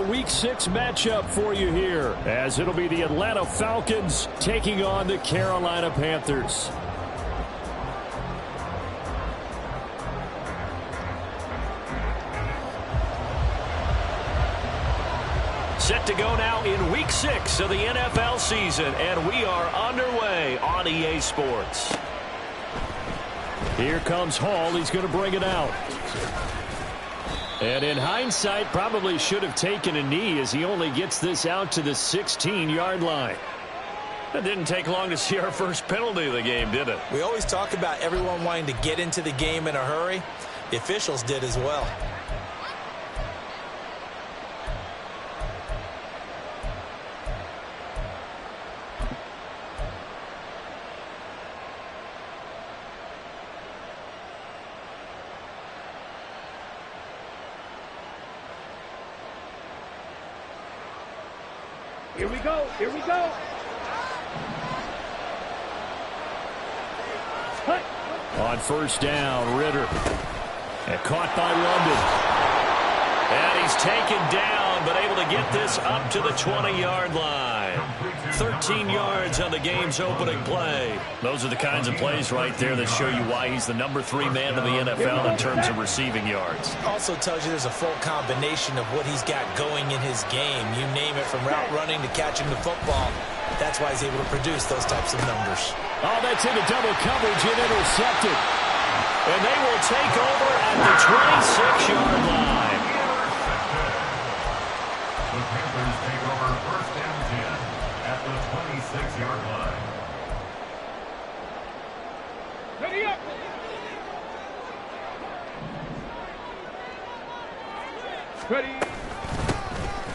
Week 6 matchup for you here, as it'll be the Atlanta Falcons taking on the Carolina Panthers. Set to go now in Week 6 of the NFL season, and we are underway on EA Sports. Here comes Hall. He's going to bring it out. And in hindsight, probably should have taken a knee as he only gets this out to the 16-yard line. It didn't take long to see our first penalty of the game, did it? We always talk about everyone wanting to get into the game in a hurry. The officials did as well. Here we go. Here we go. Cut. On first down, Ritter. And caught by London. And he's taken down, but able to get this up to the 20-yard line. 13 yards on the game's opening play. Those are the kinds of plays right there that show you why he's the number 3 man in the NFL in terms of receiving yards. Also tells you there's a full combination of what he's got going in his game. You name it, from route running to catching the football. That's why he's able to produce those types of numbers. Oh, that's into double coverage and intercepted. And they will take over at the 26-yard line. The Panthers take over first down 10 at the 26-yard line. Ready up. Ready.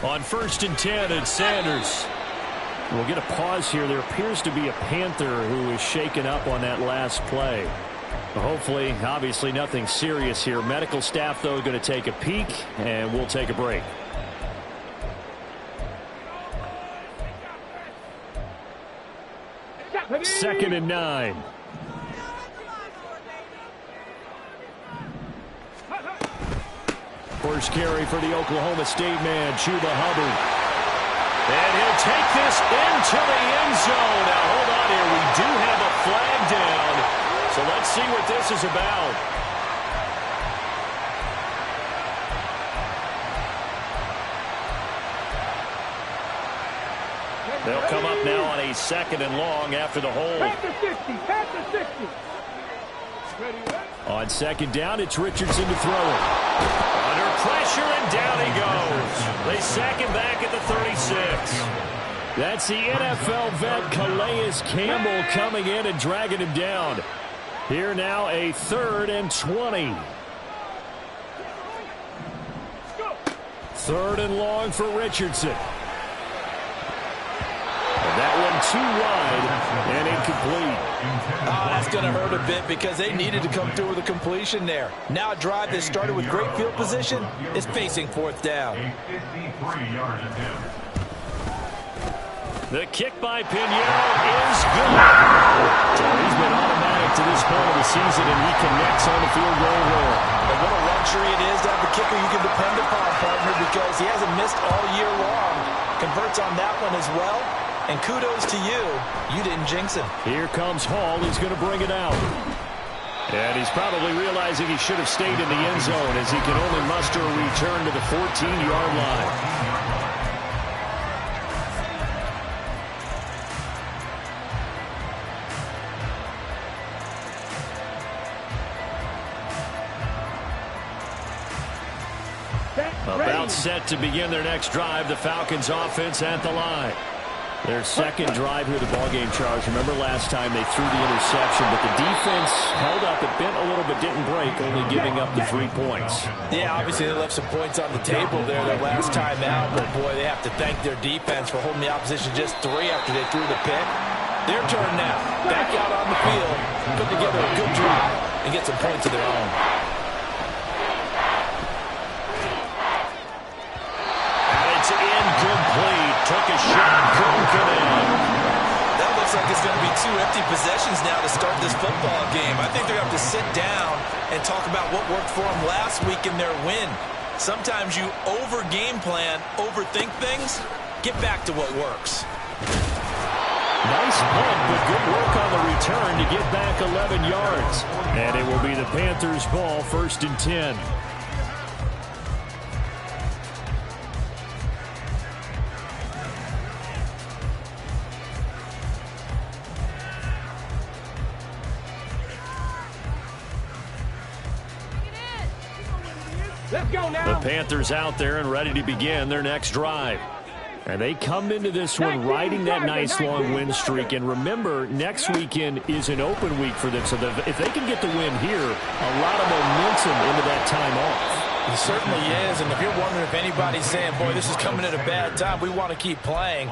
On first and 10, it's Sanders. We'll get a pause here. There appears to be a Panther who is shaken up on that last play. Hopefully, obviously nothing serious here. Medical staff, though, going to take a peek, and we'll take a break. Second and 9. First carry for the Oklahoma State man, Chuba Hubbard. And he'll take this into the end zone. Now, hold on here. We do have a flag down. So let's see what this is about. They'll come up now on a second and long after the hold. Panther 60. Panther 60. Ready. On second down, it's Richardson to throw it. Under pressure, and down he goes. They sack him back at the 36. That's the NFL vet Calais Campbell coming in and dragging him down. Here now, a 3rd and 20. 3rd and long for Richardson. That one too wide and incomplete. Oh, that's going to hurt a bit because they needed to come through with a completion there. Now a drive that started with great field position is facing 4th down. A 53-yard attempt. The kick by Pinheiro is good. He's been automatic to this point of the season, and he connects on the field goal there. And what a luxury it is to have a kicker you can depend upon, partner, because he hasn't missed all year long. Converts on that one as well. And kudos to you. You didn't jinx him. Here comes Hall. He's going to bring it out. And he's probably realizing he should have stayed in the end zone as he can only muster a return to the 14-yard line. About set to begin their next drive. The Falcons offense at the line. Their second drive here of the ballgame, Charles. Remember last time they threw the interception, but the defense held up. It bent a little but didn't break, only giving up the 3 points. Yeah, obviously they left some points on the table there their last time out, but boy, they have to thank their defense for holding the opposition just 3 after they threw the pick. Their turn now. Back out on the field, put together a good drive, and get some points of their own. Incomplete. Took a shot. Couldn't come in. That looks like it's going to be 2 empty possessions now to start this football game. I think they're going to have to sit down and talk about what worked for them last week in their win. Sometimes you over-game plan, overthink things. Get back to what works. Nice punt, but good work on the return to get back 11 yards. And it will be the Panthers' ball, 1st and 10. Let's go now. The Panthers out there and ready to begin their next drive. And they come into this one riding that nice long win streak. And remember, next weekend is an open week for them. So if they can get the win here, a lot of momentum into that time off. He certainly is. And if you're wondering if anybody's saying, boy, this is coming at a bad time, we want to keep playing,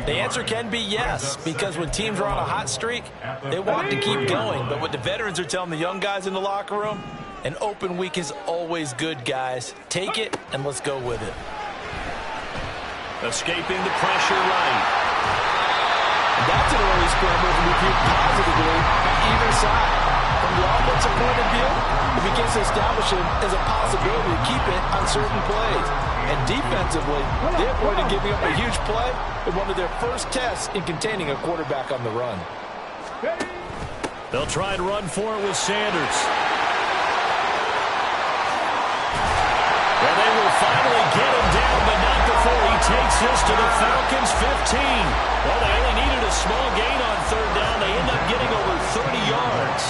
the answer can be yes. Because when teams are on a hot streak, they want to keep going. But what the veterans are telling the young guys in the locker room, an open week is always good, guys. Take it, and let's go with it. Escaping the pressure right. That's an early scramble to be viewed positively on either side. From the offensive point of view, it begins to establish him as a possibility to keep it on certain plays. And defensively, they avoided giving up a huge play in one of their first tests in containing a quarterback on the run. They'll try and run for it with Sanders. And they will finally get him down, but not before he takes this to the Falcons' 15. Well, they only needed a small gain on 3rd down. They end up getting over 30 yards.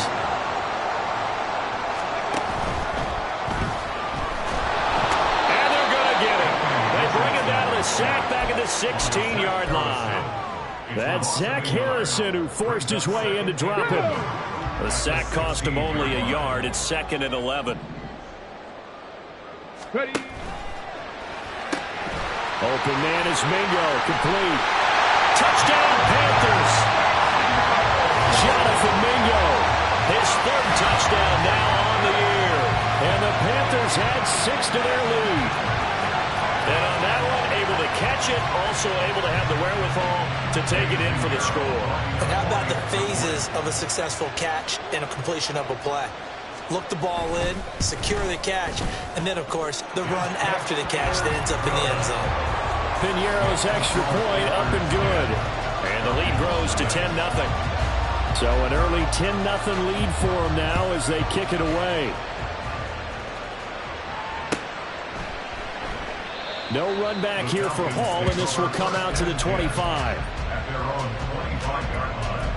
And they're going to get him. They bring him down to the sack back at the 16-yard line. That's Zach Harrison who forced his way in to drop him. The sack cost him only a yard. It's 2nd and 11. Ready. Open man is Mingo. Complete. Touchdown, Panthers. Jonathan Mingo. His 3rd touchdown now on the year. And the Panthers add 6 to their lead. And on that one, able to catch it. Also able to have the wherewithal to take it in for the score. And how about the phases of a successful catch and a completion of a play? Look the ball in, secure the catch, and then, of course, the run after the catch that ends up in the end zone. Piñeiro's extra point up and good. And the lead grows to 10-0. So an early 10-0 lead for them now as they kick it away. No run back here for Hall, and this will come out to the 25. At their own 25-yard line.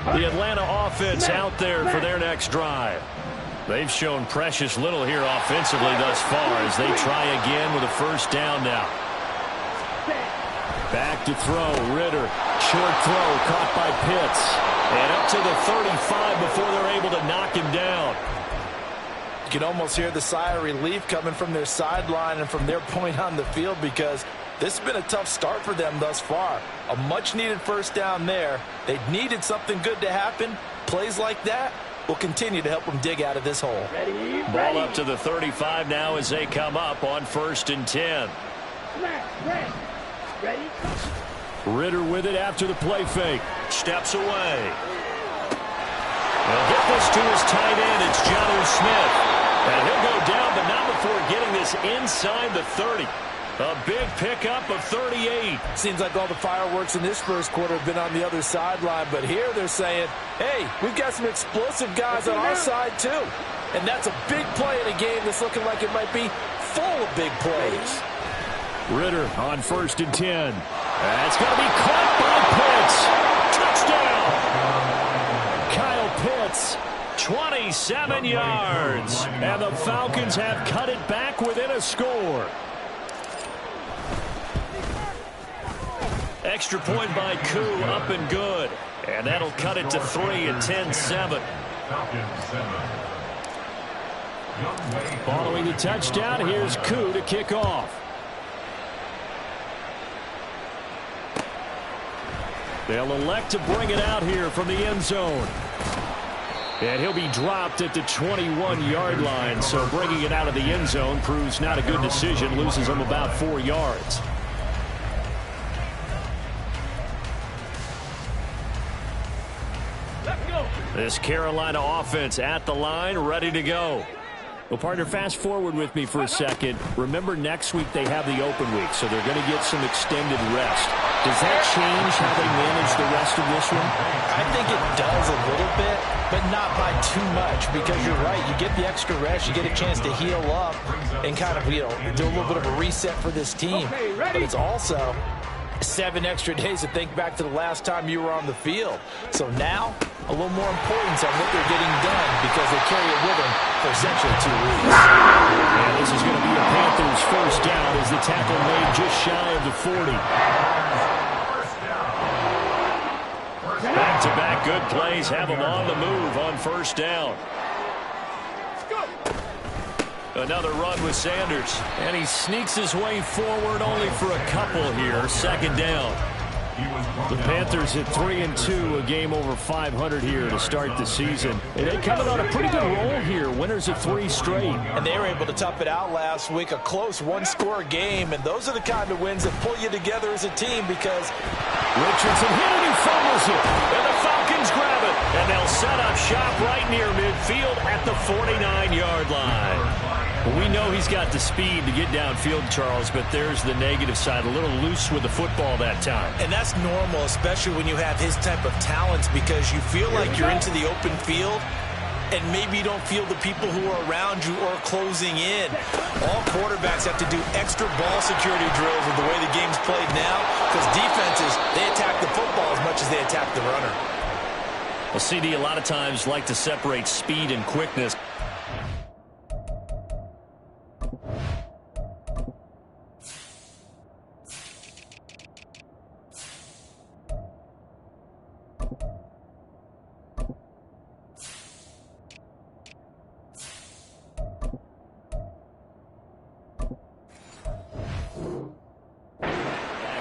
The Atlanta offense out there for their next drive. They've shown precious little here offensively thus far as they try again with a 1st down now. Back to throw. Ritter. Short throw caught by Pitts. And up to the 35 before they're able to knock him down. You can almost hear the sigh of relief coming from their sideline and from their point on the field because this has been a tough start for them thus far. A much-needed 1st down there. They needed something good to happen. Plays like that will continue to help them dig out of this hole. Ready. Ball up to the 35 now as they come up on 1st and 10. Ready. Ritter with it after the play fake. Steps away. They'll get this to his tight end. It's Jonnu Smith. And he'll go down, but not before getting this inside the 30. A big pickup of 38. Seems like all the fireworks in this first quarter have been on the other sideline, but here they're saying, hey, we've got some explosive guys on our side too. And that's a big play in a game that's looking like it might be full of big plays. Ritter on 1st and 10. That's going to be caught by Pitts. Touchdown! Kyle Pitts, 27 yards. And the Falcons have cut it back within a score. Extra point by Koo, up and good. And that'll cut it to 3 at 10-7. Following the touchdown, here's Koo to kick off. They'll elect to bring it out here from the end zone. And he'll be dropped at the 21-yard line, so bringing it out of the end zone proves not a good decision, loses him about 4 yards. This Carolina offense at the line, ready to go. Well, partner, fast forward with me for a second. Remember, next week they have the open week, so they're going to get some extended rest. Does that change how they manage the rest of this one? I think it does a little bit, but not by too much, because you're right. You get the extra rest. You get a chance to heal up and kind of, do a little bit of a reset for this team. But it's also 7 extra days to think back to the last time you were on the field. So now, a little more importance on what they're getting done because they carry it with them for essentially 2 weeks. And this is going to be a Panthers first down as the tackle made just shy of the 40. Back-to-back good plays have them on the move on first down. Another run with Sanders, and he sneaks his way forward only for a couple here. Second down. The Panthers at 3-2, a game over 500 here to start the season. And they coming on a pretty good roll here, winners of 3 straight. And they were able to tough it out last week, a close one-score game. And those are the kind of wins that pull you together as a team because Richardson hit it, he fumbles it. And the Falcons grab it. And they'll set up shop right near midfield at the 49-yard line. We know he's got the speed to get downfield, Charles, but there's the negative side. A little loose with the football that time. And that's normal, especially when you have his type of talents, because you feel like you're into the open field and maybe you don't feel the people who are around you or closing in. All quarterbacks have to do extra ball security drills with the way the game's played now, because defenses, they attack the football as much as they attack the runner. Well, CD a lot of times like to separate speed and quickness.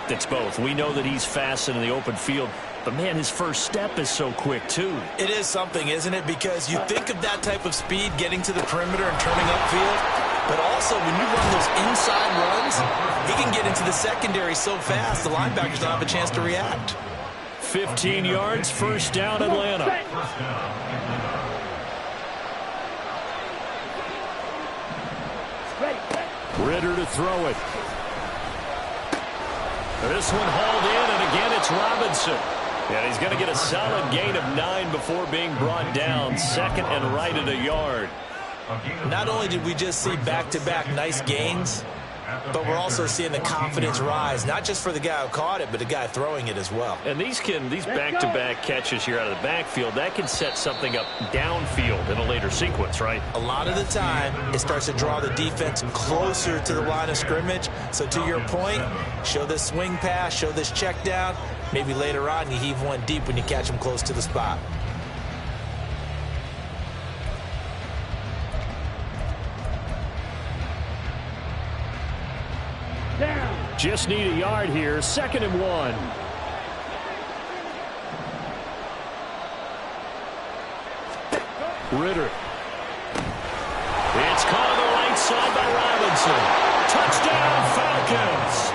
It's both. We know that he's fast in the open field, but man, his first step is so quick too. It is something, isn't it? Because you think of that type of speed getting to the perimeter and turning upfield, but also when you run those inside runs, he can get into the secondary so fast the linebackers don't have a chance to react. 15 yards, first down, Atlanta. Ritter to throw it. This one hauled in, and again it's Robinson. And he's going to get a solid gain of 9 before being brought down. Second and right at a yard. Not only did we just see back-to-back nice gains, but we're also seeing the confidence rise, not just for the guy who caught it, but the guy throwing it as well. And these back-to-back catches here out of the backfield, that can set something up downfield in a later sequence, right? A lot of the time, it starts to draw the defense closer to the line of scrimmage. So to your point, show this swing pass, show this check down. Maybe later on you heave one deep when you catch him close to the spot. Just need a yard here. 2nd and 1. Ritter. It's caught on the right side by Robinson. Touchdown, Falcons.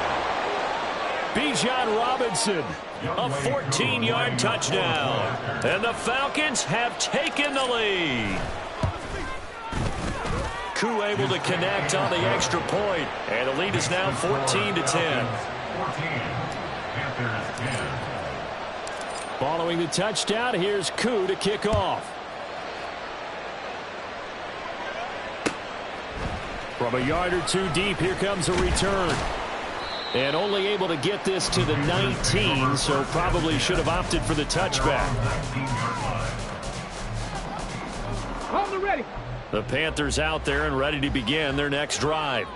Bijan Robinson, a 14-yard touchdown. And the Falcons have taken the lead. Koo able to connect on the extra point, and the lead is now 14-10. Following the touchdown, here's Koo to kick off. From a yard or two deep, here comes a return. And only able to get this to the 19, so probably should have opted for the touchback. Hold it ready. The Panthers out there and ready to begin their next drive.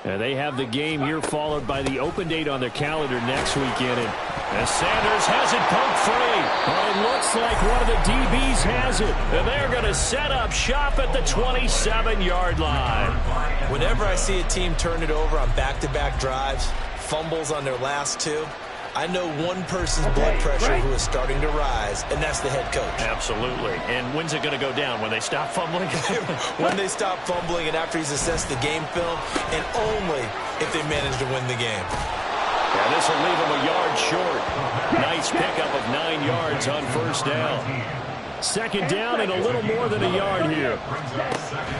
And they have the game here followed by the open date on their calendar next weekend. And Sanders has it poked free. But it looks like one of the DBs has it. And they're going to set up shop at the 27-yard line. Whenever I see a team turn it over on back-to-back drives, fumbles on their last 2, I know one person's blood pressure who is starting to rise, and that's the head coach. Absolutely. And when's it going to go down? When they stop fumbling? When they stop fumbling and after he's assessed the game film, and only if they manage to win the game. Yeah, this will leave him a yard short. Nice pickup of 9 yards on first down. Second down and a little more than a yard here.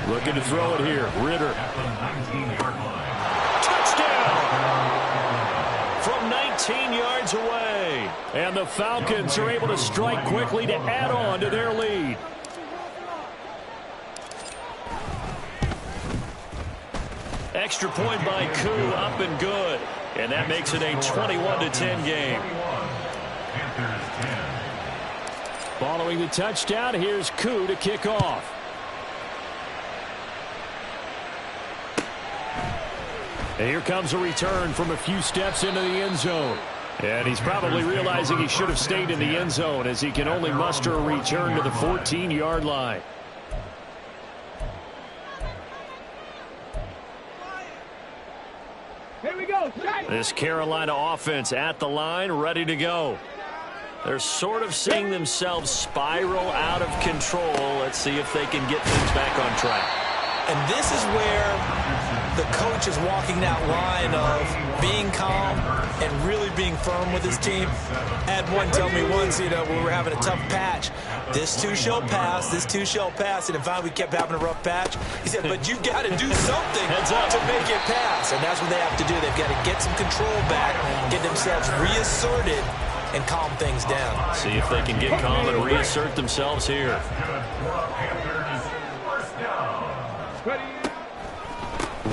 Looking to throw it here. Ritter. Touchdown! From 19 yards away. And the Falcons are able to strike quickly to add on to their lead. Extra point by Koo, up and good. And that makes it a 21-10 game. Following the touchdown, here's Koo to kick off. And here comes a return from a few steps into the end zone. And he's probably realizing he should have stayed in the end zone as he can only muster a return to the 14-yard line. Here we go. This Carolina offense at the line, ready to go. They're sort of seeing themselves spiral out of control. Let's see if they can get things back on track. And this is where the coach is walking that line of being calm and really being firm with his team. I had one tell me once, we were having a tough patch. This too shall pass, this too shall pass. And finally we kept having a rough patch. He said, but you got to do something to make it pass. And that's what they have to do. They've got to get some control back, get themselves reasserted, and calm things down. See if they can get calm and reassert themselves here.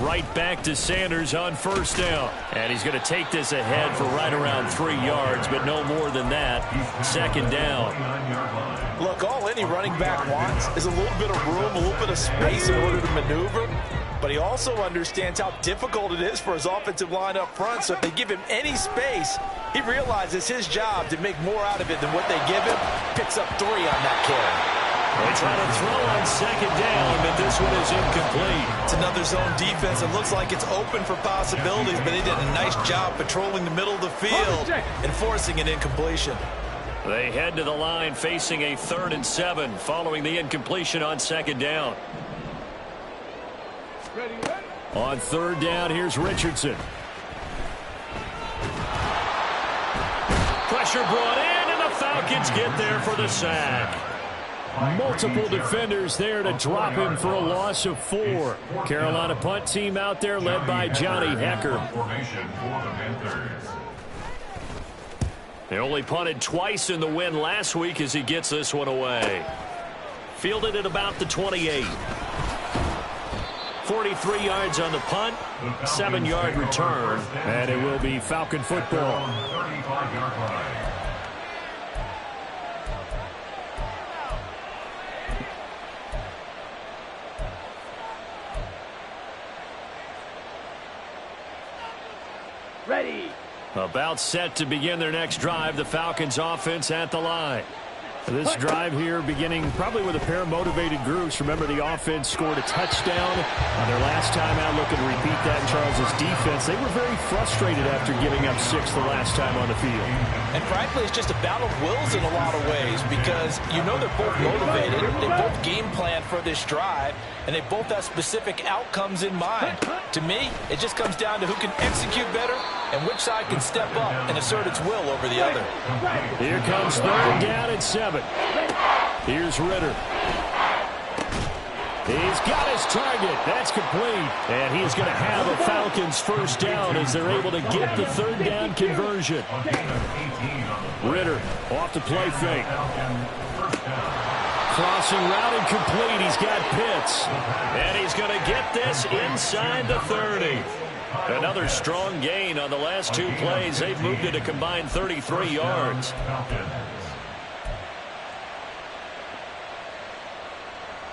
Right back to Sanders on first down. And he's going to take this ahead for right around 3 yards, but no more than that. Second down. Look, all any running back wants is a little bit of room, a little bit of space in order to maneuver. But he also understands how difficult it is for his offensive line up front. So if they give him any space, he realizes his job to make more out of it than what they give him. Picks up 3 on that carry. They try to throw on second down, but this one is incomplete. It's another zone defense. It looks like it's open for possibilities, but they did a nice job patrolling the middle of the field and forcing an incompletion. They head to the line facing a 3rd and 7 following the incompletion on second down. On third down, here's Richardson. Pressure brought in, and the Falcons get there for the sack. Multiple defenders there to drop him for a loss of 4. Carolina punt team out there led by Johnny Hecker. They only punted twice in the win last week as he gets this one away. Fielded at about the 28. 43 yards on the punt, 7-yard return, and it will be Falcon football. Ready. About set to begin their next drive, the Falcons offense at the line. This drive here beginning probably with a pair of motivated groups. Remember, the offense scored a touchdown on their last time out. Looking to repeat that in Charles's defense. They were very frustrated after giving up 6 the last time on the field. And frankly, it's just a battle of wills in a lot of ways because they're both motivated. They both game plan for this drive, and they both have specific outcomes in mind. To me, it just comes down to who can execute better and which side can step up and assert its will over the other. Here comes 3rd down and 7. Here's Ritter. He's got his target. That's complete. And he's going to have a Falcons first down as they're able to get the 3rd down conversion. Ritter off the play fake. Crossing route incomplete. He's got Pitts. And he's going to get this inside the 30. Another strong gain on the last 2 plays. They've moved it a combined 33 yards.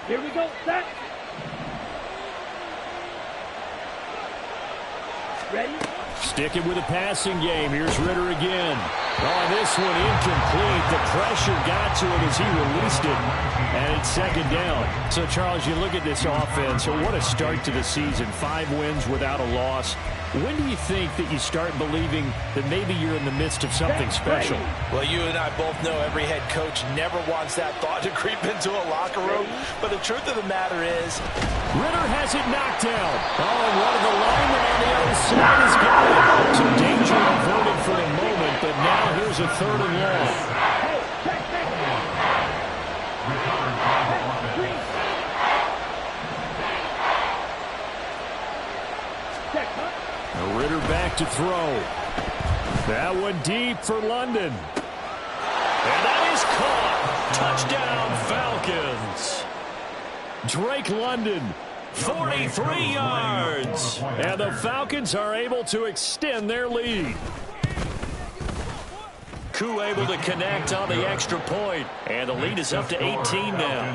Here we go. Set. Ready. Sticking with the passing game. Here's Ritter again. Oh, this one incomplete. The pressure got to him as he released it, and it's second down. So, Charles, you look at this offense, what a start to the season. 5 wins without a loss. When do you think that you start believing that maybe you're in the midst of something special? Well, you and I both know every head coach never wants that thought to creep into a locker room. But the truth of the matter is, Ritter has it knocked down. Oh, and one of the linemen on the other side has got it. Some danger averted for the moment, but now here's a 3rd and long. Ritter back to throw. That one deep for London. And that is caught. Touchdown, Falcons. Drake London, 43 yards. And the Falcons are able to extend their lead. Koo able to connect on the extra point. And the lead is up to 18 now.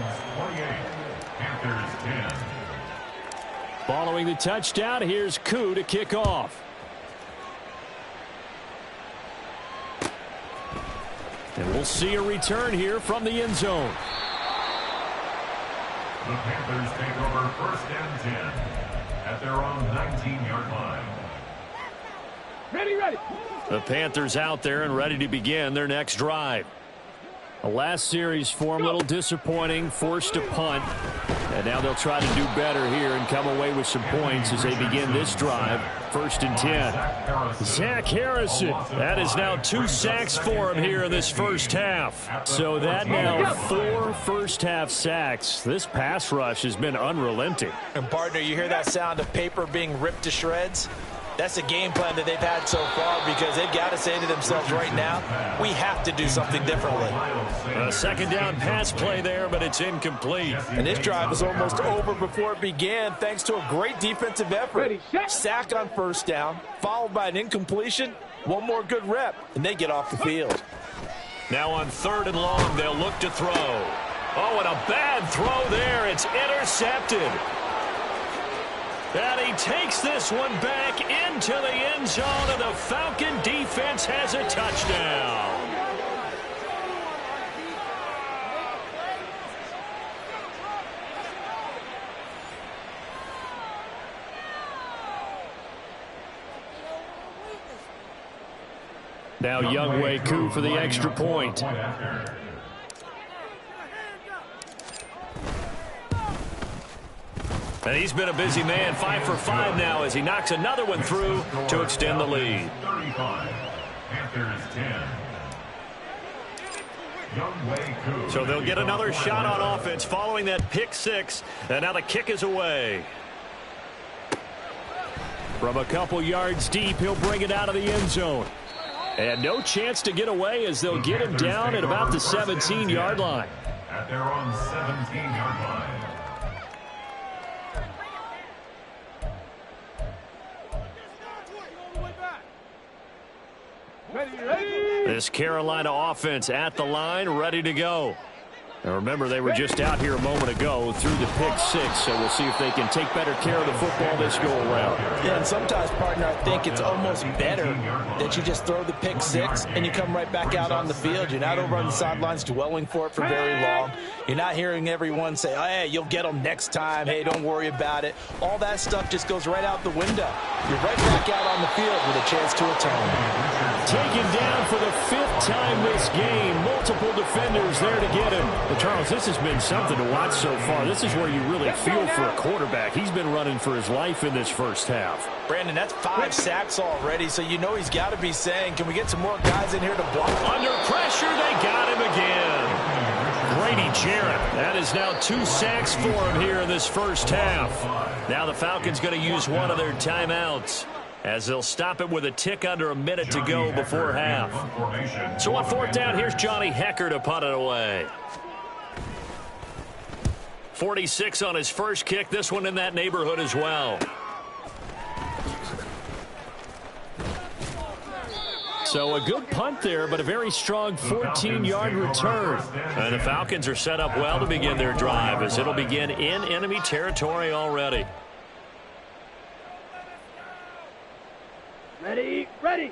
Following the touchdown, here's Koo to kick off. And we'll see a return here from the end zone. The Panthers take over 1st and 10 at their own 19-yard line. Ready. The Panthers out there and ready to begin their next drive. The last series for them, a little disappointing, forced a punt. And now they'll try to do better here and come away with some points as they begin this drive. 1st and 10. Zach Harrison. That is now 2 sacks for him here in this first half. So that now 4 first-half sacks. This pass rush has been unrelenting. and partner, you hear that sound of paper being ripped to shreds? That's a game plan that they've had so far because they've got to say to themselves right now, we have to do something differently. A second down pass play there, but it's incomplete. And this drive was almost over before it began thanks to a great defensive effort. Sack on 1st down, followed by an incompletion, one more good rep, and they get off the field. Now on 3rd and long, they'll look to throw. Oh, and a bad throw there. It's intercepted. And he takes this one back into the end zone, and the Falcon defense has a touchdown. Now Younghoe Koo for the extra point. And he's been a busy man, 5 for 5 now as he knocks another one through to extend the lead. 35, Panthers 10. So they'll get another shot on offense following that pick 6. And now the kick is away. From a couple yards deep, he'll bring it out of the end zone. And no chance to get away as they'll get him down at about the 17-yard line. At their own 17-yard line. This Carolina offense at the line, ready to go. And remember, they were just out here a moment ago through the pick 6, so we'll see if they can take better care of the football this go around. Yeah, and sometimes, partner, I think it's almost better that you just throw the pick 6 and you come right back out on the field. You're not over on the sidelines dwelling for it for very long. You're not hearing everyone say, oh, hey, you'll get them next time. Hey, don't worry about it. All that stuff just goes right out the window. You're right back out on the field with a chance to atone. Taken down for the 5th time this game. Multiple defenders there to get him. And Charles, this has been something to watch so far. This is where you really feel for a quarterback. He's been running for his life in this first half. Brandon, that's 5 sacks already, so you know he's got to be saying, can we get some more guys in here to block? Under pressure, they got him again. Grady Jarrett. That is now 2 sacks for him here in this first half. Now the Falcons going to use one of their timeouts, as they'll stop it with a tick under a minute to go before half. So on 4th down, here's Johnny Hekker to punt it away. 46 on his first kick. This one in that neighborhood as well. So a good punt there, but a very strong 14-yard return. And the Falcons are set up well to begin their drive, as it'll begin in enemy territory already. Ready? Ready.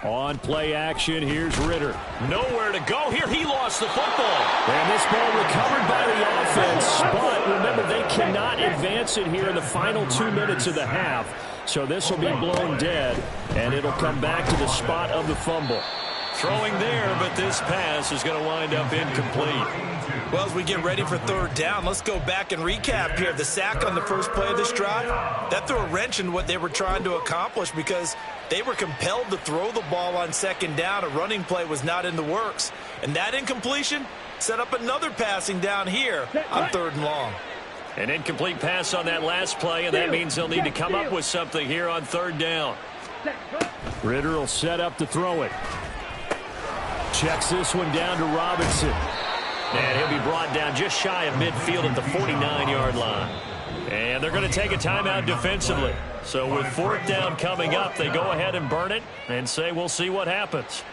On play action, here's Ritter. Nowhere to go here. He lost the football. And this ball recovered by the offense. But remember, they cannot advance it here in the final 2 minutes of the half. So this will be blown dead, and it'll come back to the spot of the fumble. Throwing there, but this pass is going to wind up incomplete. Well, as we get ready for third down, let's go back and recap here. The sack on the first play of this drive, that threw a wrench in what they were trying to accomplish because they were compelled to throw the ball on second down. A running play was not in the works. And that incompletion set up another passing down here on third and long. An incomplete pass on that last play, and that means they'll need to come up with something here on third down. Ritter will set up to throw it. Checks this one down to Robinson. And he'll be brought down just shy of midfield at the 49-yard line. And they're going to take a timeout defensively. So with fourth down coming up, they go ahead and burn it and say we'll see what happens.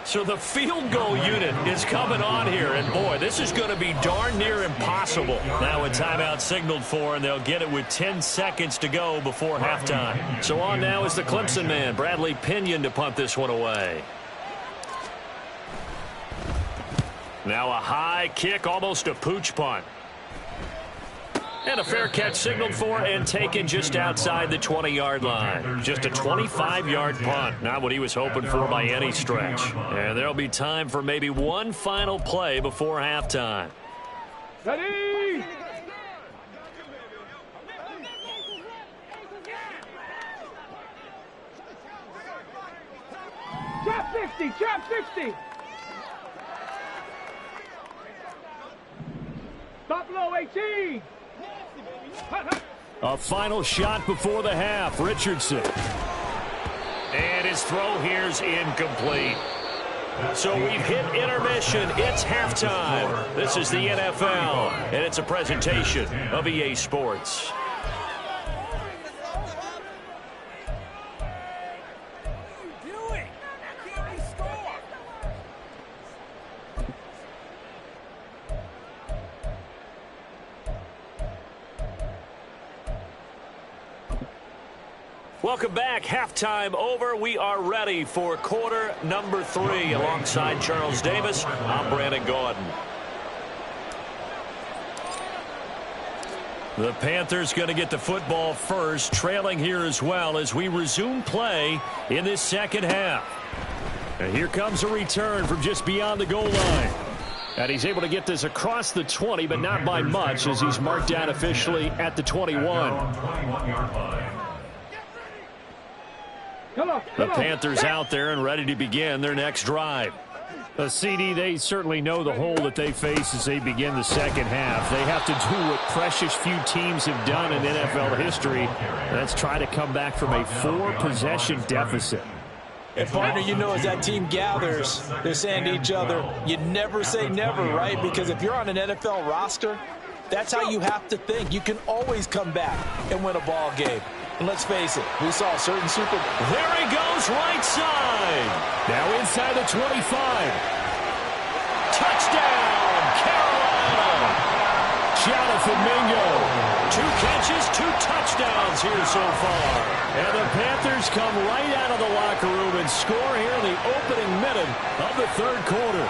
So the field goal unit is coming on here, and boy, this is going to be darn near impossible. Now a timeout signaled for, and they'll get it with 10 seconds to go before halftime. So on now is the Clemson man, Bradley Pinion, to punt this one away. Now a high kick, almost a pooch punt. And a fair catch signaled for and taken just outside the 20-yard line. Just a 25-yard punt. Not what he was hoping for by any stretch. And there'll be time for maybe one final play before halftime. Ready. Trap 60, trap 60. Stop low 18. A final shot before the half. Richardson. And his throw here's incomplete. So we've hit intermission. It's halftime. This is the NFL, and it's a presentation of EA Sports. Welcome back. Halftime over. We are ready for quarter number 3. Alongside Charles Davis, I'm Brandon Gaudin. The Panthers going to get the football first, trailing here as well as we resume play in this second half. And here comes a return from just beyond the goal line. And he's able to get this across the 20, but not by much as he's marked down officially at the 21. The Panthers out there and ready to begin their next drive. CD, they certainly know the hole that they face as they begin the second half. They have to do what precious few teams have done in NFL history. That's try to come back from a 4-possession deficit. And partner, you know, as that team gathers, they're saying to each other, you never say never, right? Because if you're on an NFL roster, that's how you have to think. You can always come back and win a ball game. And let's face it, we saw a certain Super Bowl. There he goes, right side. Now inside the 25. Touchdown, Carolina. Jonathan Mingo. 2 catches, 2 touchdowns here so far. And the Panthers come right out of the locker room and score here in the opening minute of the third quarter.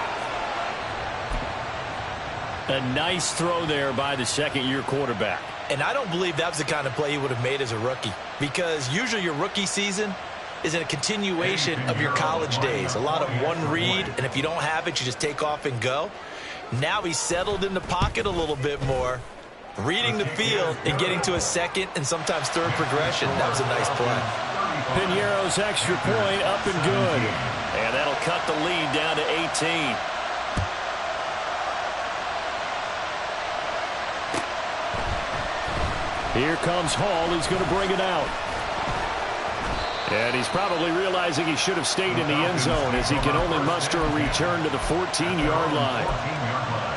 A nice throw there by the second-year quarterback. And I don't believe that was the kind of play he would have made as a rookie, because usually your rookie season is a continuation of your college days. A lot of one read, and if you don't have it, you just take off and go. Now he's settled in the pocket a little bit more, reading the field and getting to a second and sometimes third progression. That was a nice play. Piñeiro's extra point up and good. And that'll cut the lead down to 18. Here comes Hall. He's going to bring it out. And he's probably realizing he should have stayed in the end zone as he can only muster a return to the 14-yard line.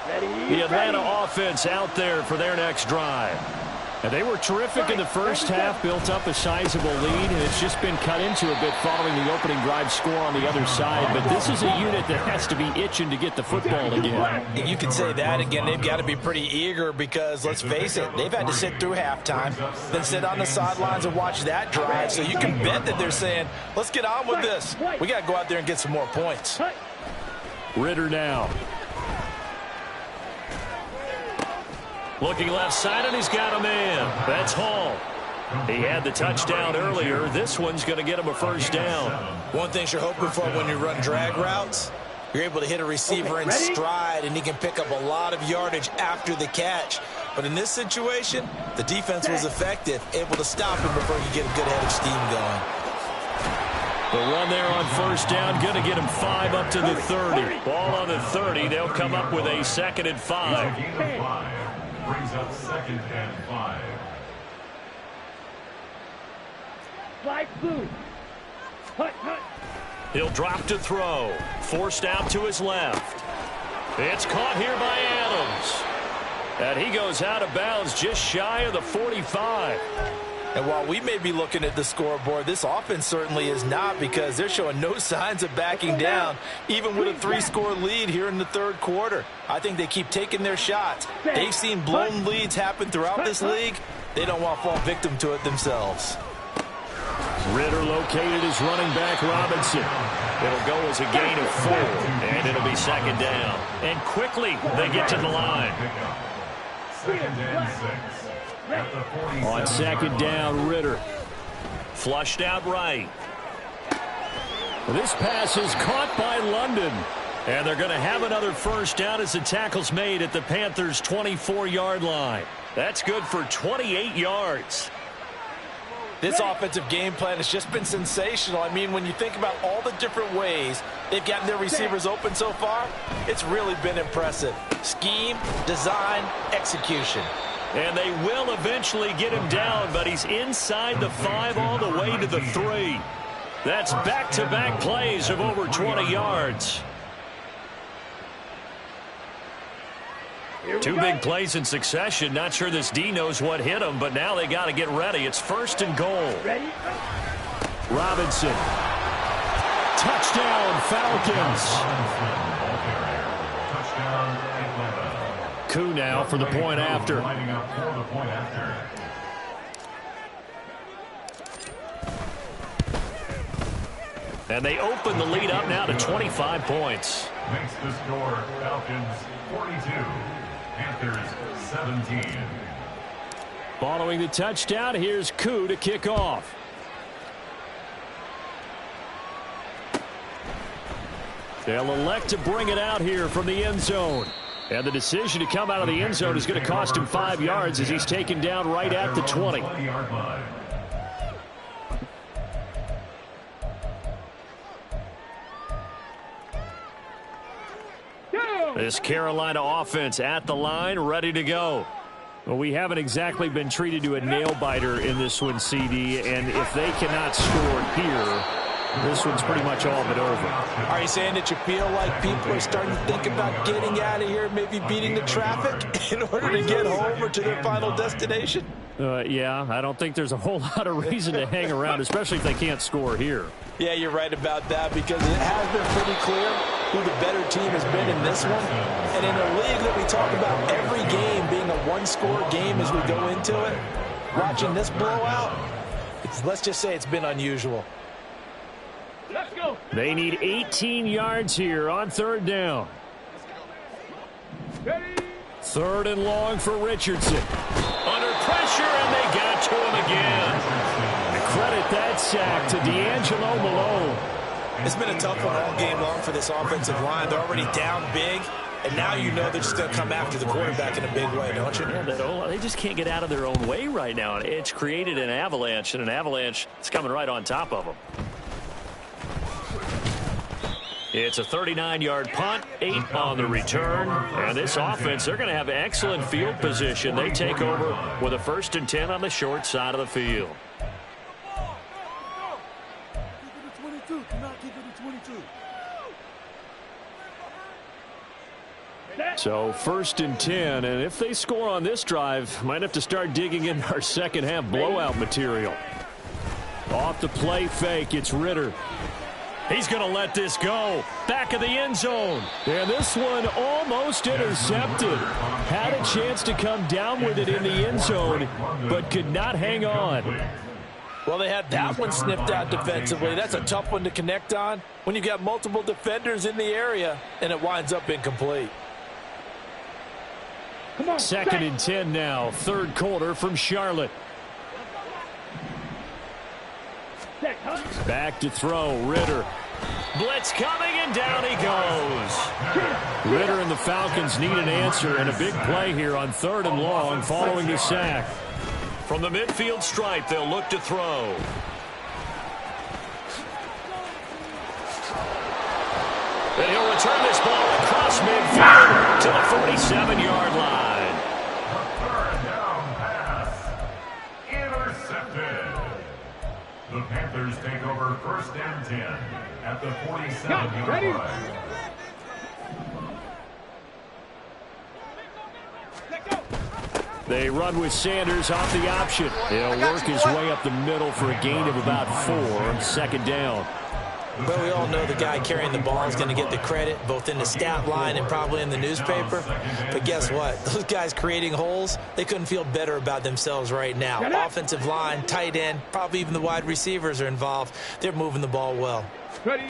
The Atlanta offense out there for their next drive. And they were terrific in the first half, built up a sizable lead, and it's just been cut into a bit following the opening drive score on the other side. But this is a unit that has to be itching to get the football again. You can say that again. They've got to be pretty eager because, let's face it, they've had to sit through halftime, then sit on the sidelines and watch that drive. So you can bet that they're saying, let's get on with this. We got to go out there and get some more points. Ridder now. Looking left side, and he's got a man. That's Hall. He had the touchdown earlier. This one's going to get him a first down. One thing you're hoping for when you run drag routes, you're able to hit a receiver in stride, and he can pick up a lot of yardage after the catch. But in this situation, the defense was effective, able to stop him before he get a good head of steam going. The run there on first down, going to get him 5 up to the 30. Ball on the 30. They'll come up with a 2nd and 5. Brings up 2nd and 5. Flag blue. Hut. He'll drop to throw. Forced out to his left. It's caught here by Adams. And he goes out of bounds just shy of the 45. And while we may be looking at the scoreboard, this offense certainly is not, because they're showing no signs of backing down, even with a 3-score lead here in the third quarter. I think they keep taking their shots. They've seen blown leads happen throughout this league. They don't want to fall victim to it themselves. Ridder located his running back, Robinson. It'll go as a gain of 4, and it'll be 2nd down. And quickly, they get to the line. 2nd and 6. On 2nd down, Ridder. Flushed out right. This pass is caught by London. And they're going to have another first down as the tackle's made at the Panthers' 24-yard line. That's good for 28 yards. This offensive game plan has just been sensational. I mean, when you think about all the different ways they've gotten their receivers open so far, it's really been impressive. Scheme, design, execution. And they will eventually get him down, but he's inside the 5 all the way to the 3. That's back-to-back plays of over 20 yards. 2 big plays in succession. Not sure this D knows what hit him, but now they got to get ready. It's 1st and goal. Robinson. Touchdown, Falcons. Touchdown, Atlanta. Koo now for the point after. Lining up for the point after. And they open the lead up now to 25 points. Makes the score Falcons 42, Panthers 17. Following the touchdown, here's Koo to kick off. They'll elect to bring it out here from the end zone. And the decision to come out of the end zone is going to cost him 5 yards as he's taken down right at the 20. This Carolina offense at the line, ready to go. Well, we haven't exactly been treated to a nail-biter in this one, CD, and if they cannot score here, this one's pretty much all but over. Are you saying that you feel like people are starting to think about getting out of here, maybe beating the traffic in order to get home or to their final destination? Yeah, I don't think there's a whole lot of reason to hang around, especially if they can't score here. Yeah, you're right about that, because it has been pretty clear who the better team has been in this one. And in a league that we talk about every game being a one-score game as we go into it, watching this blowout, let's just say it's been unusual. Let's go. They need 18 yards here on 3rd down. Ready. 3rd and long for Richardson. Under pressure, and they got to him again. Credit that sack to D'Angelo Malone. It's been a tough one all game long for this offensive line. They're already down big, and now you know they're just going to come after the quarterback in a big way, don't you? Yeah, they just can't get out of their own way right now. It's created an avalanche, and an avalanche is coming right on top of them. It's a 39-yard punt, 8 on the return. And this offense, they're going to have excellent field position. They take over with a 1st and 10 on the short side of the field. So 1st and 10, and if they score on this drive, might have to start digging in our second half blowout material. Off the play fake, it's Ridder. He's going to let this go. Back of the end zone. And this one almost intercepted. Had a chance to come down with it in the end zone, but could not hang on. Well, they had that one snipped out defensively. That's a tough one to connect on when you've got multiple defenders in the area, and it winds up incomplete. 2nd and 10 now. 3rd quarter from Charlotte. Back to throw, Ridder. Blitz coming, and down he goes. Ridder and the Falcons need an answer, and a big play here on 3rd and long following the sack. From the midfield stripe, they'll look to throw. And he'll return this ball across midfield to the 47-yard line. Third down pass. Intercepted. The Panthers take over 1st and 10 at the 47-yard line. They run with Sanders off the option. He'll work his way up the middle for a gain of about 4 on 2nd down. But we all know the guy carrying the ball is going to get the credit, both in the stat line and probably in the newspaper. But guess what? Those guys creating holes, they couldn't feel better about themselves right now. Offensive line, tight end, probably even the wide receivers are involved. They're moving the ball well. And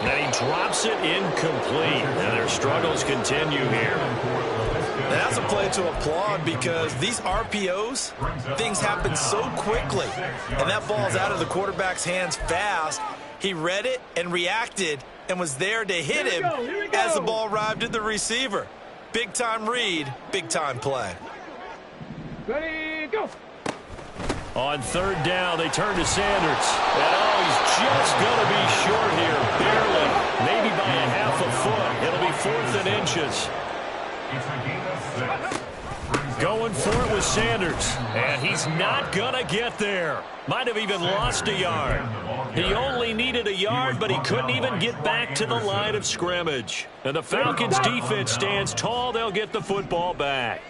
he drops it incomplete. And their struggles continue here. That's a play to applaud because these RPOs, things happen so quickly. And that ball's out of the quarterback's hands fast. He read it and reacted and was there to hit him as the ball arrived at the receiver. Big-time read, big-time play. Ready, go. On 3rd down, they turn to Sanders. And he's just going to be short here, barely. Maybe by a half a foot. It'll be 4th and inches. Going for it with Sanders. And he's not going to get there. Might have even lost a yard. He only needed a yard, but he couldn't even get back to the line of scrimmage. And the Falcons' defense stands tall. They'll get the football back.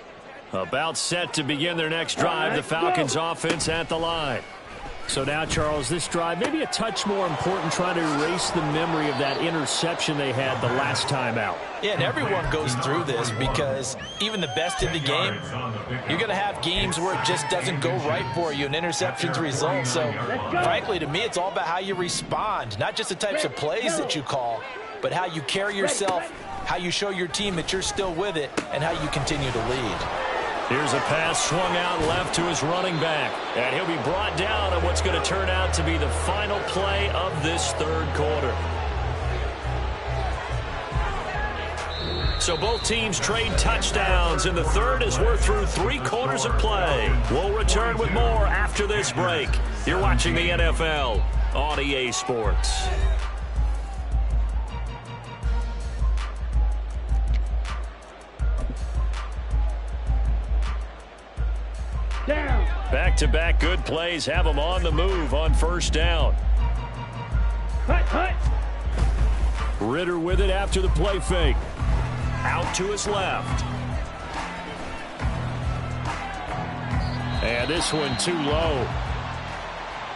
About set to begin their next drive, the Falcons offense at the line. So now, Charles, this drive maybe a touch more important, trying to erase the memory of that interception they had the last time out. Yeah, and everyone goes through this because even the best in the game, you're going to have games where it just doesn't go right for you and interceptions result. So, frankly, to me, it's all about how you respond, not just the types of plays that you call, but how you carry yourself, how you show your team that you're still with it, and how you continue to lead. Here's a pass swung out left to his running back. And he'll be brought down on what's going to turn out to be the final play of this 3rd quarter. So both teams trade touchdowns in the 3rd as we're through 3 quarters of play. We'll return with more after this break. You're watching the NFL on EA Sports. Down. Back-to-back good plays have them on the move on 1st down. Hut. Ridder with it after the play fake. Out to his left. And this one too low.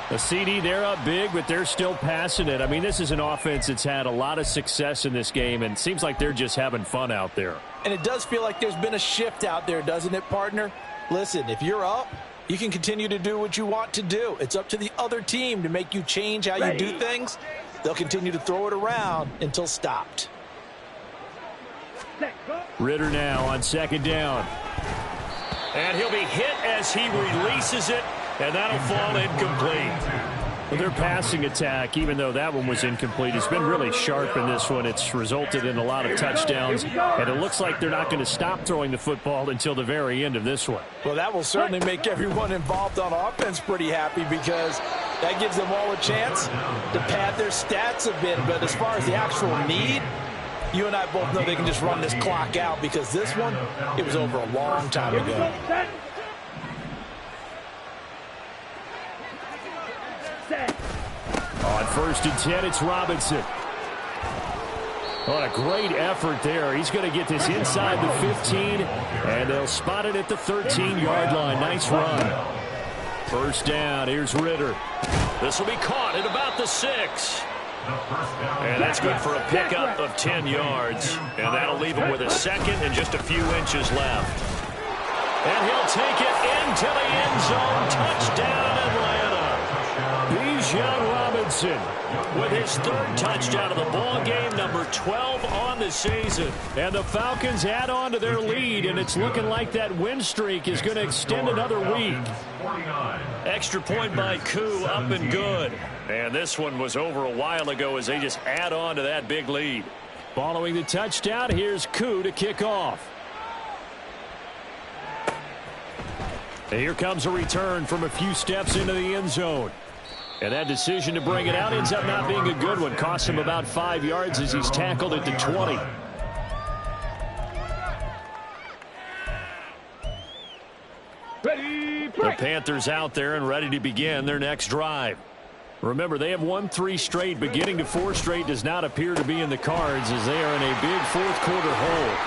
The CD, they're up big, but they're still passing it. I mean, this is an offense that's had a lot of success in this game, and it seems like they're just having fun out there. And it does feel like there's been a shift out there, doesn't it, partner? Listen, if you're up, you can continue to do what you want to do. It's up to the other team to make you change how you do things. They'll continue to throw it around until stopped. Ridder now on 2nd down. And he'll be hit as he releases it, and that'll fall incomplete. Well, their passing attack, even though that one was incomplete, has been really sharp in this one. It's resulted in a lot of touchdowns, and it looks like they're not going to stop throwing the football until the very end of this one. Well, that will certainly make everyone involved on offense pretty happy because that gives them all a chance to pad their stats a bit. But as far as the actual need, you and I both know they can just run this clock out because this one, it was over a long time ago. On 1st and 10, it's Robinson. What a great effort there. He's going to get this inside the 15, and they'll spot it at the 13-yard line. Nice run. First down. Here's Ritter. This will be caught at about the 6. And that's good for a pickup of 10 yards. And that'll leave him with a second and just a few inches left. And he'll take it into the end zone. Touchdown, Atlanta. Bijan Robinson with his 3rd touchdown of the ball game, number 12 on the season. And the Falcons add on to their lead, and it's looking like that win streak is going to extend another week. Extra point by Koo, up and good. And this one was over a while ago as they just add on to that big lead. Following the touchdown, here's Koo to kick off. And here comes a return from a few steps into the end zone. And that decision to bring it out ends up not being a good one. Cost him about 5 yards as he's tackled at the 20. The Panthers out there and ready to begin their next drive. Remember, they have won 3 straight, but getting to 4 straight does not appear to be in the cards as they are in a big 4th quarter hole.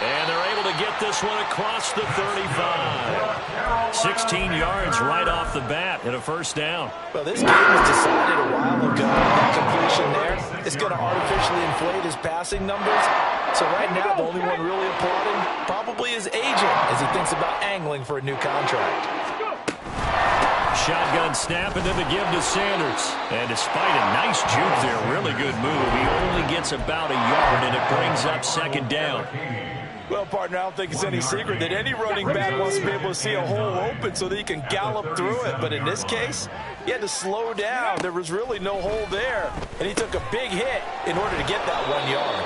And they're able to get this one across the 35. 16 yards right off the bat and a first down. Well, this game was decided a while ago. That completion there is going to artificially inflate his passing numbers. So right now, the only one really applauding probably his agent as he thinks about angling for a new contract. Shotgun snap and then the give to Sanders. And despite a nice juke there, really good move, he only gets about a yard and it brings up second down. Well, partner, I don't think it's any secret that any running back wants to be able to see a hole open so that he can gallop through it. But in this case, he had to slow down. There was really no hole there. And he took a big hit in order to get that 1 yard.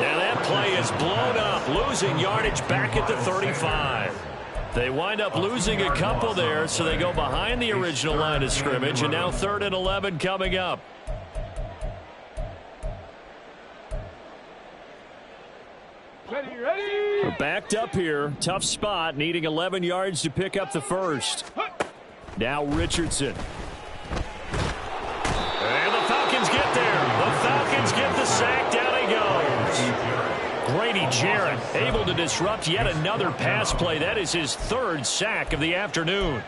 And that play is blown up, losing yardage back at the 35. They wind up losing a couple there, so they go behind the original line of scrimmage, and now 3rd and 11 coming up. Ready. We're backed up here. Tough spot, needing 11 yards to pick up the first. Now Richardson. And the Falcons get there. The Falcons get the sack. Down he goes. Grady Jarrett able to disrupt yet another pass play. That is his 3rd sack of the afternoon.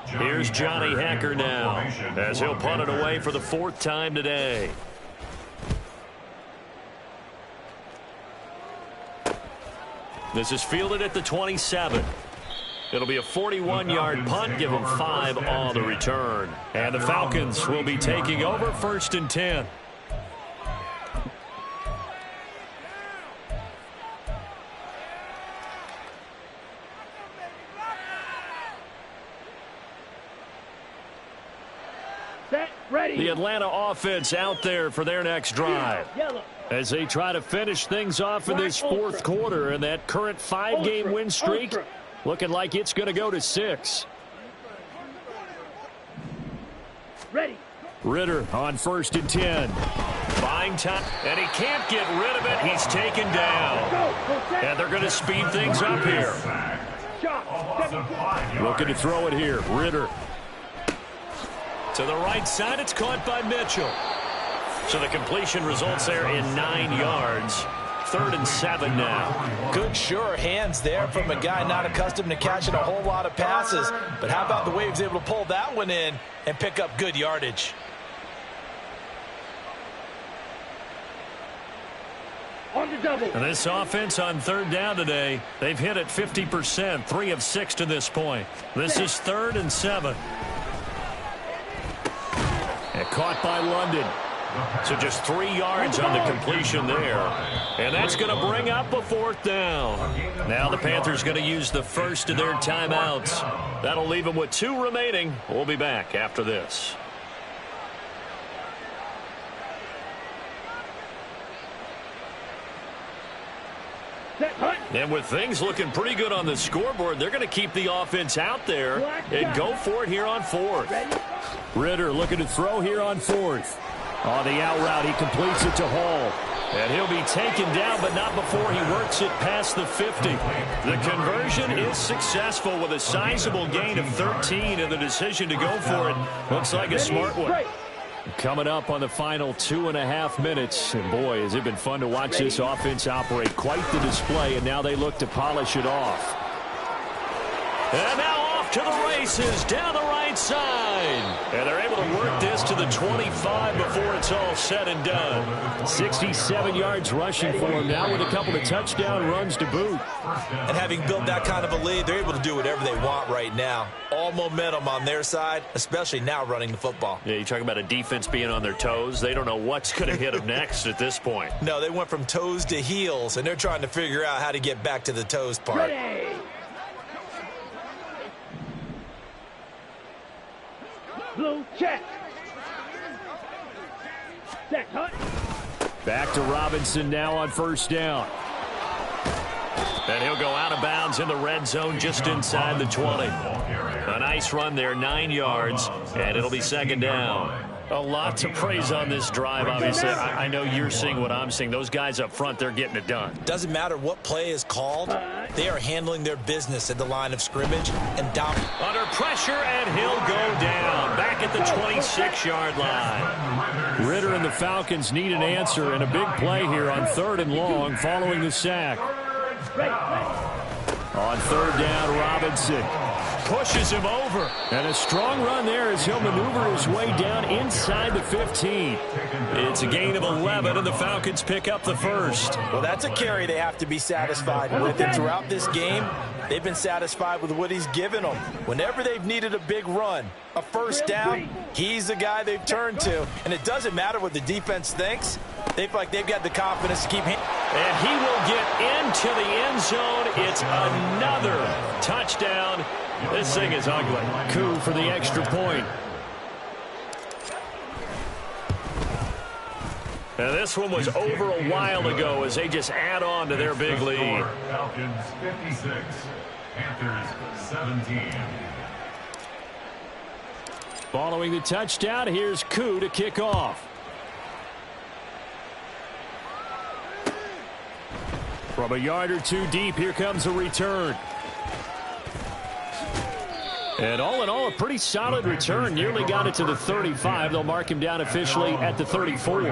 Here's Johnny Hacker now as he'll punt it away for the 4th time today. This is fielded at the 27. It'll be a 41-yard punt. Give them 5 on the return. And the Falcons will be taking over 1st and 10. Set. Ready. The Atlanta offense out there for their next drive. Yellow. As they try to finish things off in this 4th quarter, and that current 5-game win streak looking like it's going to go to 6. Ready. Ritter on 1st and 10. Buying time, and he can't get rid of it. He's taken down. And they're going to speed things up here. Looking to throw it here. Ritter. To the right side, it's caught by Mitchell. So the completion results there in 9 yards. 3rd and 7 now. Good, sure hands there from a guy not accustomed to catching a whole lot of passes. But how about the way he was able to pull that one in and pick up good yardage? On the double. And this offense on 3rd down today, they've hit it 50%, 3 of 6 to this point. This is 3rd and 7. And caught by London. So just 3 yards on the completion there. And that's going to bring up a 4th down. Now the Panthers going to use the first of their timeouts. That'll leave them with 2 remaining. We'll be back after this. And with things looking pretty good on the scoreboard, they're going to keep the offense out there and go for it here on 4th. Ritter looking to throw here on 4th. On the out route, he completes it to Hall. And he'll be taken down, but not before he works it past the 50. The conversion is successful with a sizable gain of 13, and the decision to go for it looks like a smart one. Coming up on the final 2.5 minutes. And boy, has it been fun to watch this offense operate. Quite the display, and now they look to polish it off. And now off to the races down the right side. And they're able to work this to the 25 before it's all said and done. 67 yards rushing for him now with a couple of touchdown runs to boot. And having built that kind of a lead, they're able to do whatever they want right now. All momentum on their side, especially now running the football. Yeah, you talk about a defense being on their toes. They don't know what's going to hit them next at this point. No, they went from toes to heels, and they're trying to figure out how to get back to the toes part. Ready. Blue check. Set, hut. Back to Robinson now on first down. And he'll go out of bounds in the red zone just inside the 20. A nice run there, 9 yards, and it'll be second down. A lot to praise on this drive, obviously. I know you're seeing what I'm seeing. Those guys up front, they're getting it done. Doesn't matter what play is called. They are handling their business at the line of scrimmage and dominant. Under pressure, and he'll go down. Back at the 26-yard line. Ritter and the Falcons need an answer, and a big play here on 3rd and long following the sack. On 3rd down, Robinson pushes him over. And a strong run there as he'll maneuver his way down inside the 15. It's a gain of 11, and the Falcons pick up the first. Well, that's a carry they have to be satisfied with. And throughout this game, they've been satisfied with what he's given them. Whenever they've needed a big run, a first down, he's the guy they've turned to. And it doesn't matter what the defense thinks. They feel like they've got the confidence to keep hitting. And he will get into the end zone. It's another touchdown. This thing is ugly. Coup for the extra point. Now this one was over a while ago as they just add on to their big lead. Falcons 56, Panthers 17. Following the touchdown, here's Coup to kick off. From a yard or two deep, here comes a return. And all in all, a pretty solid return. Nearly got it to the 35. They'll mark him down officially at the 34.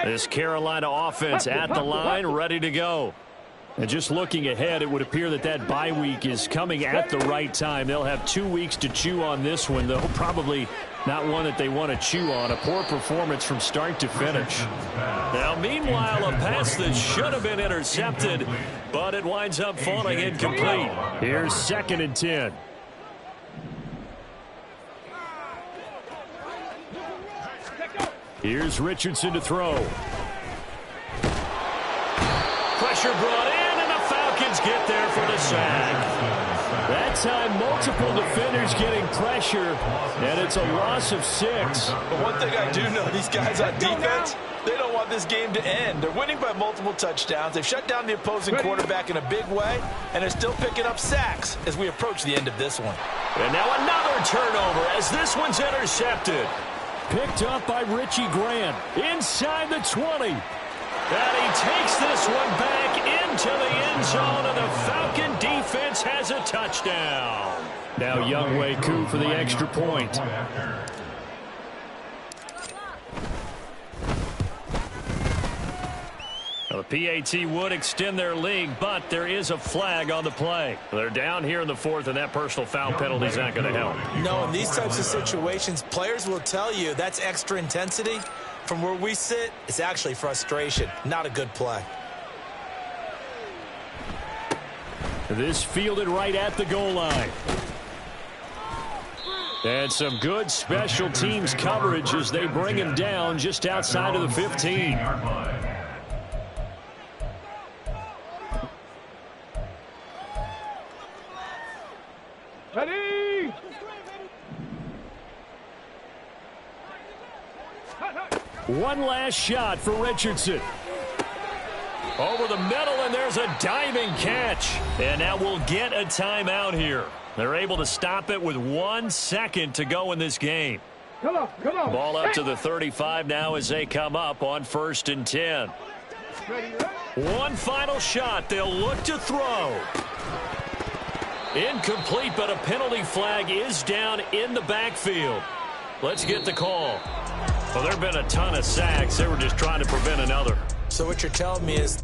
This Carolina offense at the line, ready to go. And just looking ahead, it would appear that that bye week is coming at the right time. They'll have 2 weeks to chew on this one, though probably not one that they want to chew on. A poor performance from start to finish. Now, meanwhile, a pass that should have been intercepted, but it winds up falling incomplete. Here's 2nd and 10. Here's Richardson to throw. Pressure brought in, and the Falcons get there for the sack. That time, multiple defenders getting pressure, and it's a loss of 6. But one thing I do know, these guys on defense, they don't want this game to end. They're winning by multiple touchdowns. They've shut down the opposing quarterback in a big way, and they're still picking up sacks as we approach the end of this one. And now another turnover as this one's intercepted. Picked up by Richie Grant inside the 20. And he takes this one back into the end zone, and the Falcon defense has a touchdown. Now Younghoe Koo for the extra point. Now, the PAT would extend their lead, but there is a flag on the play. They're down here in the 4th, and that personal foul penalty is not going to help. No, in these types of situations, players will tell you that's extra intensity. From where we sit, it's actually frustration, not a good play. This fielded right at the goal line. And some good special teams coverage as they bring him down just outside of the 15. Ready? One last shot for Richardson. Over the middle, and there's a diving catch. And now we'll get a timeout here. They're able to stop it with 1 second to go in this game. Come on, come on. Ball up to the 35 now as they come up on 1st and 10. One final shot. They'll look to throw. Incomplete, but a penalty flag is down in the backfield. Let's get the call. Well, there have been a ton of sacks. They were just trying to prevent another. So what you're telling me is